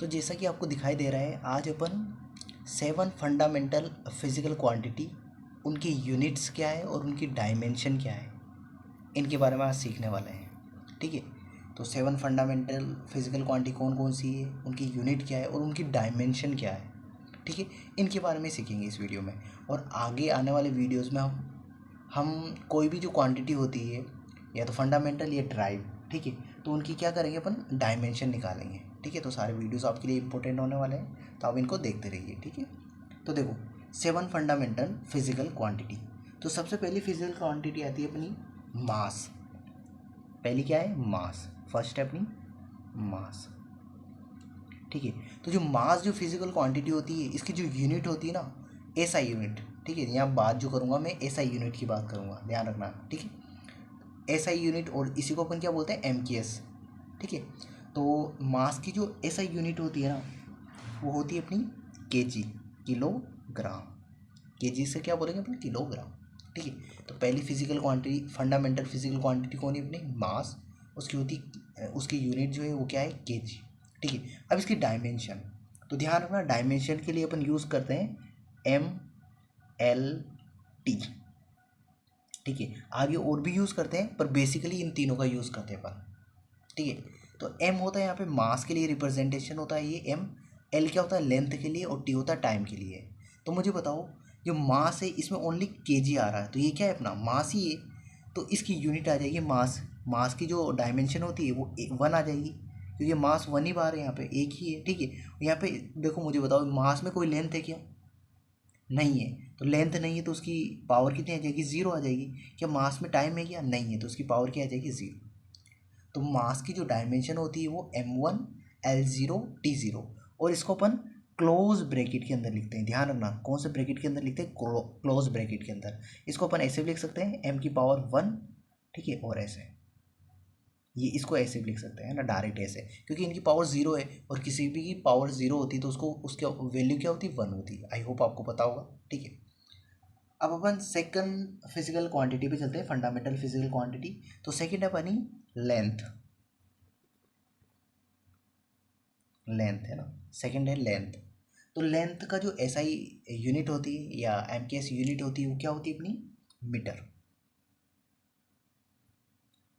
तो जैसा कि आपको दिखाई दे रहा है, आज अपन 7 फंडामेंटल फिजिकल क्वांटिटी, उनकी यूनिट्स क्या है और उनकी डायमेंशन क्या है, इनके बारे में आज सीखने वाले हैं। ठीक है, तो 7 फंडामेंटल फिजिकल क्वांटिटी कौन कौन सी है, उनकी यूनिट क्या है और उनकी डायमेंशन क्या है। ठीक है, इनके बारे में सीखेंगे इस वीडियो में। और आगे आने वाले वीडियोस में हम कोई भी जो क्वांटिटी होती है, या तो फंडामेंटल या ड्राइव, ठीक है, तो उनकी क्या करेंगे, अपन डायमेंशन निकालेंगे। ठीक है, तो सारे वीडियोस आपके लिए इंपॉर्टेंट होने वाले हैं, तो आप इनको देखते रहिए। ठीक है, तो देखो 7 फंडामेंटल फिजिकल क्वांटिटी। तो सबसे पहली फिजिकल क्वांटिटी आती है अपनी मास। पहली क्या है, मास। फर्स्ट है अपनी मास। ठीक है, तो जो मास जो फिजिकल क्वांटिटी होती है, इसकी जो यूनिट होती है ना, एसआई यूनिट। ठीक है, यहाँ बात जो करूँगा मैं एसआई यूनिट की बात करूँगा, ध्यान रखना। ठीक है, एसआई यूनिट, और इसी को अपन क्या बोलते हैं, एमकेएस। ठीक है, तो मास की जो एसआई यूनिट होती है ना, वो होती है अपनी केजी, किलोग्राम। केजी से क्या बोलेंगे अपन, किलोग्राम। ठीक है, तो पहली physical quantity, fundamental physical quantity कौन है अपनी, मास। उसकी होती, उसकी यूनिट जो है वो क्या है, केजी। ठीक है, अब इसकी डायमेंशन, तो ध्यान रखना, डायमेंशन के लिए अपन यूज़ करते हैं एम एल टी। ठीक है, आगे और भी यूज़ करते हैं, पर बेसिकली इन तीनों का यूज़ करते हैं अपन। ठीक है, तो एम होता है यहाँ पे मास के लिए रिप्रेजेंटेशन होता है ये एम। एल क्या होता है, लेंथ के लिए, और टी होता है टाइम के लिए। तो मुझे बताओ, जो मास है इसमें ओनली केजी आ रहा है, तो ये क्या है, अपना मास ही है, तो इसकी यूनिट आ जाएगी मास। मास की जो डायमेंशन होती है वो 1 आ जाएगी, क्योंकि मास 1 ही बार है, यहाँ पे एक ही है। ठीक है, यहाँ पे देखो, मुझे बताओ, मास में कोई लेंथ है क्या, नहीं है, तो लेंथ नहीं है तो उसकी पावर कितनी आ जाएगी, 0 आ जाएगी। क्या मास में टाइम है क्या, नहीं है, तो उसकी पावर क्या आ जाएगी, 0। तो मास की जो डायमेंशन होती है वो m1 l0 t0, और इसको अपन क्लोज ब्रैकेट के अंदर लिखते हैं। ध्यान रखना, कौन से ब्रैकेट के अंदर लिखते हैं, क्लोज ब्रैकेट के अंदर। इसको अपन ऐसे भी लिख सकते हैं, m की पावर 1। ठीक है, और ऐसे, ये इसको ऐसे भी लिख सकते हैं ना, डायरेक्ट ऐसे, क्योंकि इनकी पावर 0 है, और किसी भी की पावर 0 होती है तो उसको, उसकी वैल्यू क्या होती है, 1 होती है। आई होप आपको पता होगा। ठीक है, अब अपन सेकंड फिजिकल क्वांटिटी पे चलते हैं, फंडामेंटल फिजिकल क्वांटिटी। तो सेकंड है अपनी लेंथ। लेंथ है ना, सेकंड है लेंथ। तो लेंथ का जो एसआई यूनिट होती है या एमकेएस यूनिट होती है, वो क्या होती है अपनी, मीटर।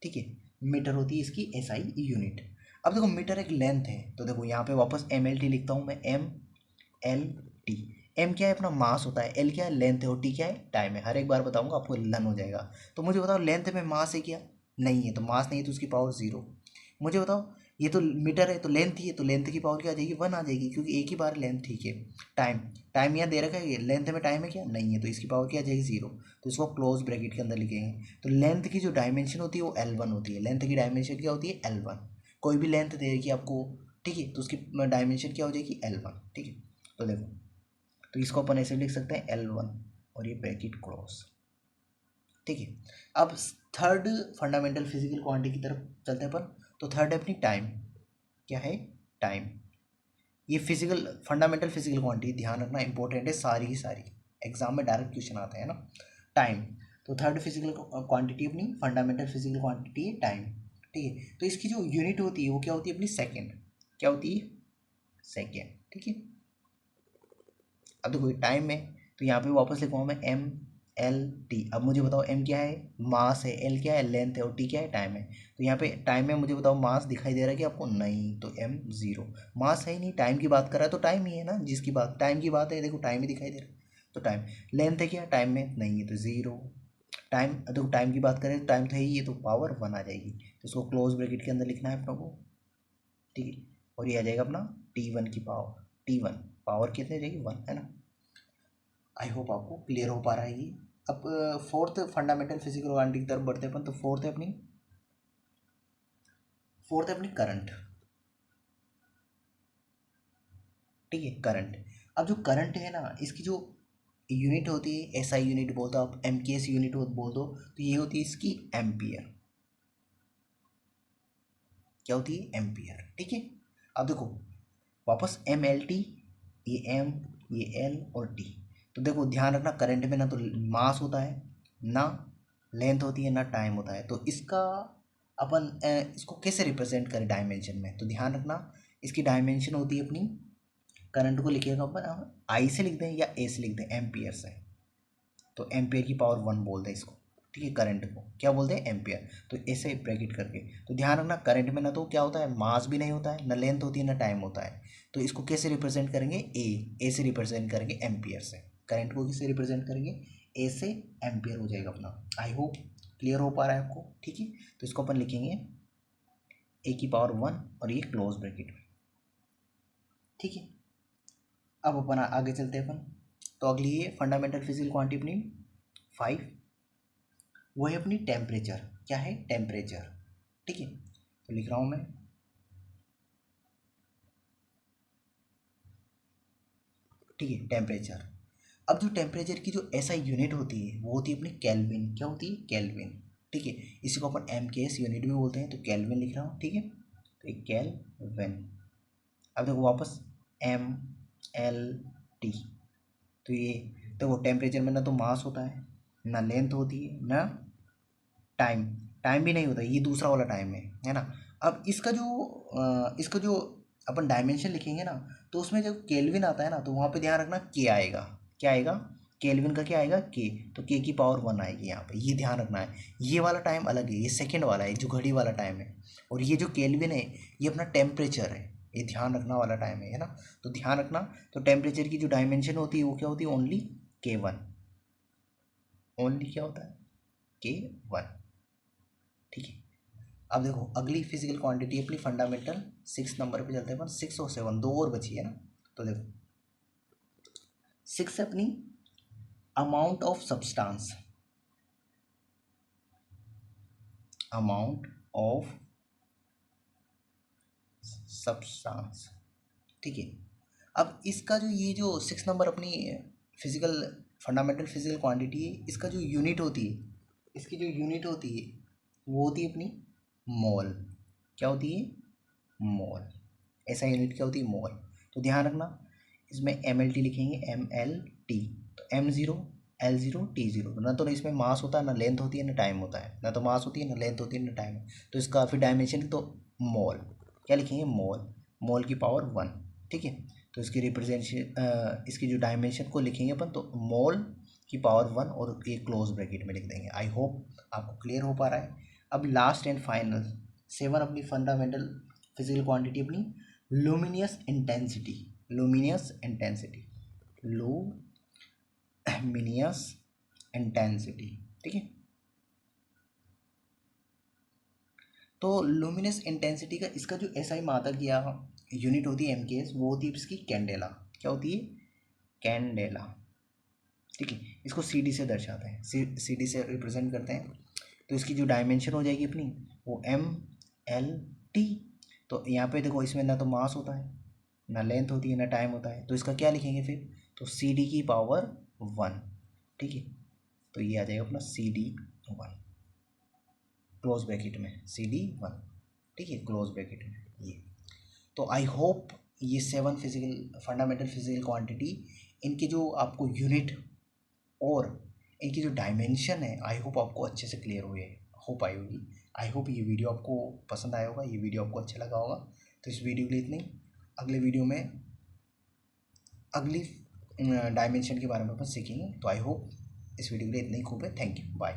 ठीक है, मीटर होती है इसकी एसआई यूनिट। अब देखो, मीटर एक लेंथ है, तो देखो यहाँ पे वापस एम एल टी लिखता हूँ मैं, एम एल टी। एम क्या है, अपना मास होता है, एल क्या है, लेंथ है, और टी क्या है, टाइम है। हर एक बार बताऊंगा, आपको लन हो जाएगा। तो मुझे बताओ, लेंथ में मास है क्या, नहीं है, तो मास नहीं है तो उसकी पावर 0। मुझे बताओ, ये तो मीटर है, तो लेंथ ही है, तो लेंथ की पावर क्या आ जाएगी, 1 आ जाएगी, क्योंकि एक ही बार लेंथ। ठीक है, टाइम, टाइम यहाँ दे रखा है, लेंथ में टाइम है क्या, नहीं है, तो इसकी पावर क्या आ जाएगी, 0। तो इसको क्लोज ब्रैकेट के अंदर लिखेंगे। तो लेंथ की जो डायमेंशन होती है वो L1 होती है। लेंथ की डायमेंशन क्या होती है, L1। कोई भी लेंथ दे रखी आपको, ठीक है, तो उसकी डायमेंशन क्या हो जाएगी, L1। ठीक है, तो देखो, तो इसको अपन ऐसे लिख सकते हैं L1, और ये ब्रैकेट क्लोज। ठीक है, अब थर्ड फंडामेंटल फिजिकल क्वांटिटी की तरफ चलते हैं अपन। तो थर्ड है अपनी टाइम। क्या है, टाइम। ये फिजिकल फंडामेंटल फिजिकल क्वांटिटी, ध्यान रखना, इंपॉर्टेंट है सारी की सारी, एग्जाम में डायरेक्ट क्वेश्चन आते हैं ना। टाइम, तो थर्ड फिजिकल क्वांटिटी अपनी फंडामेंटल फिजिकल क्वांटिटी है टाइम। ठीक है, तो इसकी जो यूनिट होती है वो क्या होती है अपनी, सेकेंड। क्या होती है, सेकेंड। ठीक है, अब देखो टाइम में, तो यहाँ पे वापस लिखूँगा मैं एम एल टी। अब मुझे बताओ, एम क्या है, मास है, एल क्या है, लेंथ है, और टी क्या है, टाइम है। तो यहाँ पे टाइम में मुझे बताओ, मास दिखाई दे रहा है कि आपको, नहीं, तो एम 0। मास है ही नहीं, टाइम की बात कर रहा है, तो टाइम ही है ना, जिसकी बात टाइम की बात है, देखो टाइम ही दिखाई दे रहा है, तो टाइम। लेंथ है क्या, टाइम में नहीं है, तो 0। टाइम, देखो टाइम की बात करें तो टाइम तो है ही है, तो पावर 1 आ जाएगी, तो इसको क्लोज ब्रैकेट के अंदर लिखना है अपना को। ठीक है, और ये आ जाएगा अपना T1 की पावर। T1 पावर कितनी आ जाएगी, 1, है ना। आई होप आपको क्लियर हो पा रहा है ये। अब फोर्थ फंडामेंटल फिजिकल क्वांटिटी की तरफ बढ़ते हैं अपन। तो फोर्थ है अपनी करंट। ठीक है, करंट। अब जो करंट है ना, इसकी जो यूनिट होती है, एसआई यूनिट बोल दो आप, एमकेएस यूनिट बोल दो, तो ये होती है इसकी एम्पियर। क्या होती है, एम्पियर। ठीक है, अब देखो वापस एम एल टी, ये एम, ये एल और टी। तो देखो ध्यान रखना, करंट में ना तो मास होता है, ना लेंथ होती है, ना टाइम होता है। तो इसका अपन इसको कैसे रिप्रेजेंट करें डायमेंशन में, तो ध्यान रखना, इसकी डायमेंशन होती है अपनी, करंट को लिखिएगा अपन आई से लिख दें या ए से लिख दें, एम्पियर से, तो एम्पियर की पावर 1 बोल दें इसको, ठीक है। करंट को क्या बोलते हैं, एम्पियर। तो ऐसे ब्रैकेट करके, तो ध्यान रखना करंट में ना तो क्या होता है, मास भी नहीं होता है, ना लेंथ होती है, ना टाइम होता है। तो इसको कैसे रिप्रेजेंट करेंगे, ए से रिप्रेजेंट करेंगे एम्पियर से। करंट को किससे रिप्रेजेंट करेंगे, ए से, एम्पियर हो जाएगा अपना। आई होप क्लियर हो पा रहा है आपको, ठीक है। तो इसको अपन लिखेंगे ए की पावर 1 और ये क्लोज ब्रैकेट में, ठीक है। अब अपन आगे चलते हैं अपन। तो अगली ये फंडामेंटल फिजिकल क्वांटिटी अपनी 5, वो है अपनी टेम्परेचर। क्या है, टेम्परेचर, ठीक है। तो लिख रहा हूँ मैं, ठीक है, टेम्परेचर। अब जो टेम्परेचर की जो ऐसा यूनिट होती है वो होती है अपनी केल्विन। क्या होती है, केल्विन, ठीक है। इसी को अपन MKS यूनिट भी बोलते हैं, तो केल्विन लिख रहा हूँ, ठीक है। तो एक केल्विन। अब देखो वापस MLT। तो ये देखो टेम्परेचर में ना तो मास होता है, ना लेंथ होती है, ना टाइम, टाइम भी नहीं होता, ये दूसरा वाला टाइम है ना। अब इसका जो अपन डायमेंशन लिखेंगे ना, तो उसमें जब केल्विन आता है ना, तो वहाँ पे ध्यान रखना के आएगा। क्या आएगा, केल्विन का क्या आएगा, के। तो के की पावर 1 आएगी यहाँ पे, ये ध्यान रखना है। ये वाला टाइम अलग है, ये सेकेंड वाला है जो घड़ी वाला टाइम है, और ये जो केल्विन है ये अपना टेम्परेचर है, ये ध्यान रखना वाला टाइम है ना। तो ध्यान रखना, तो टेम्परेचर की जो डायमेंशन होती है वो क्या होती है, ओनली K1। ओनली क्या होता है, K1, ठीक है। अब देखो अगली फिजिकल क्वांटिटी अपनी फंडामेंटल 6 नंबर पे चलते हैं अपन। 6 और 7 दो और बची है ना। तो देखो 6 अपनी amount of substance, amount of substance, ठीक है। अब इसका जो ये जो 6 नंबर अपनी फिजिकल फंडामेंटल फिजिकल क्वांटिटी है, इसका जो यूनिट होती है, इसकी जो यूनिट होती है वो होती है अपनी मोल। क्या होती है, मोल। ऐसा यूनिट क्या होती है, मोल। तो ध्यान रखना, इसमें MLT लिखेंगे, MLT। तो M0 L0 T0। ना तो इसमें मास होता है, ना लेंथ होती है, ना टाइम होता है, ना तो मास होती है, ना लेंथ होती है, ना टाइम। तो इसका फिर डायमेंशन तो मोल, क्या लिखेंगे, मोल। मोल की पावर 1, ठीक है। तो इसकी रिप्रेजेंटेशन, इसकी जो डायमेंशन को लिखेंगे अपन, तो मोल की पावर 1 और एक क्लोज ब्रैकेट में लिख देंगे। आई होप आपको क्लियर हो पा रहा है। अब लास्ट एंड फाइनल 7 अपनी फंडामेंटल फिजिकल क्वांटिटी अपनी luminous intensity. Luminous intensity, luminous intensity, ठीक है। तो लुमिनस इंटेंसिटी का इसका जो SI मात्रक या यूनिट होती है MKS, वो होती है इसकी कैंडेला। क्या होती है, कैंडेला, ठीक है। इसको CD से दर्शाते हैं, CD से रिप्रेजेंट करते हैं। तो इसकी जो डायमेंशन हो जाएगी अपनी वो MLT। तो यहाँ पे देखो इसमें ना तो मास होता है, ना लेंथ होती है, ना टाइम होता है। तो इसका क्या लिखेंगे फिर, तो CD की पावर 1, ठीक है। तो ये आ जाएगा अपना CD1, क्लोज ब्रैकेट में CD1, ठीक है, क्लोज ब्रैकेट में ये। तो आई होप ये 7 फिजिकल फंडामेंटल फिजिकल क्वांटिटी, इनकी जो आपको यूनिट और इनकी जो डायमेंशन है, आई होप आपको अच्छे से क्लियर हुए हो पाई होगी। आई होप ये वीडियो आपको पसंद आया होगा, ये वीडियो आपको अच्छा लगा होगा। तो इस वीडियो के लिए इतनी, अगले वीडियो में अगली डायमेंशन के बारे में अपन सीखेंगे। तो आई होप इस वीडियो के लिए इतना ही खूब है। Thank you, bye.